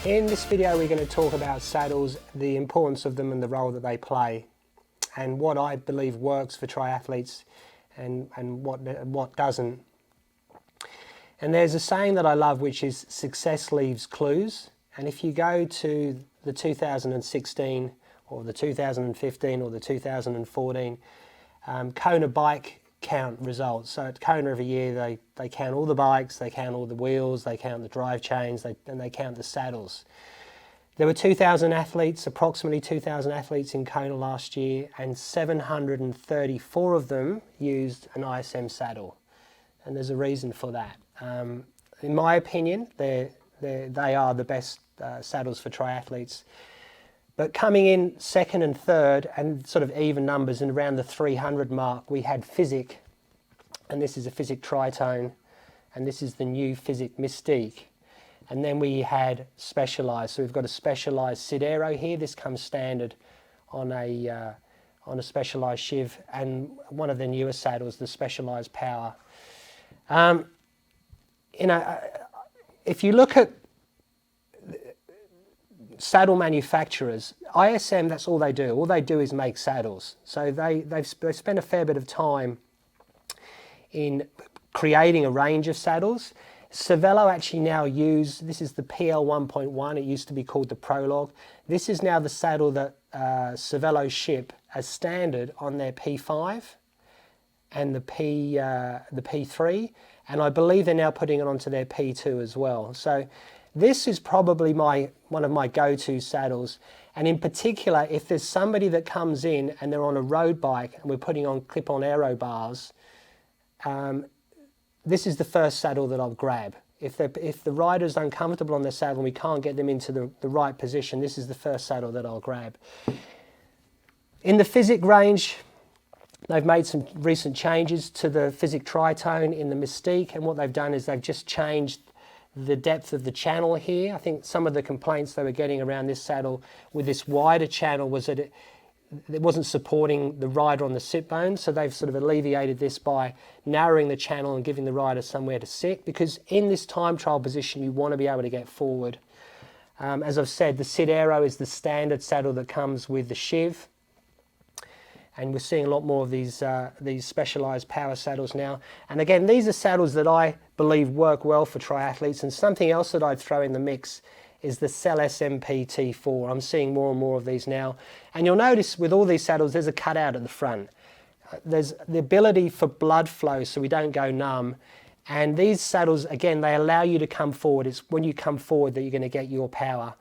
In this video we're going to talk about saddles, the importance of them and the role that they play, and what I believe works for triathletes and what doesn't. And there's a saying that I love, which is success leaves clues. And if you go to the 2016 or the 2015 or the 2014 Kona bike count results. So at Kona every year they count all the bikes, they count all the wheels, they count the drive chains, and they count the saddles. There were 2,000 athletes, approximately 2,000 athletes in Kona last year, and 734 of them used an ISM saddle. And there's a reason for that. In my opinion, they are the best saddles for triathletes. But coming in second and third, and sort of even numbers, and around the 300 mark, we had Physic, and this is a Physic Tritone, and this is the new Physic Mystique. And then we had Specialized, so we've got a Specialized Sid Aero here. This comes standard on a Specialized Shiv, and one of the newer saddles, the Specialized Power. If you look at saddle manufacturers, ISM, that's all they do. All they do is make saddles. So they spend a fair bit of time in creating a range of saddles. Cervelo actually now use, this is the PL 1.1, it used to be called the Prologue. This is now the saddle that Cervelo ship as standard on their P5 and the P3, and I believe they're now putting it onto their P2 as well. So this is probably one of my go-to saddles, and in particular, if there's somebody that comes in and they're on a road bike and we're putting on clip-on aero bars, this is the first saddle that I'll grab. If the rider's uncomfortable on their saddle and we can't get them into the right position, this is the first saddle that I'll grab. In the Physic range, they've made some recent changes to the Physic Tritone in the Mystique, and what they've done is they've just changed the depth of the channel here. I think some of the complaints they were getting around this saddle with this wider channel was that it wasn't supporting the rider on the sit bone, so they've sort of alleviated this by narrowing the channel and giving the rider somewhere to sit, because in this time trial position you want to be able to get forward. As I've said, the Sid Aero is the standard saddle that comes with the Shiv, and we're seeing a lot more of these specialized power saddles now. And again, these are saddles that I believe work well for triathletes. And something else that I'd throw in the mix is the Cell SMP T4. I'm seeing more and more of these now. And you'll notice with all these saddles, there's a cutout at the front. There's the ability for blood flow so we don't go numb. And these saddles, again, they allow you to come forward. It's when you come forward that you're going to get your power.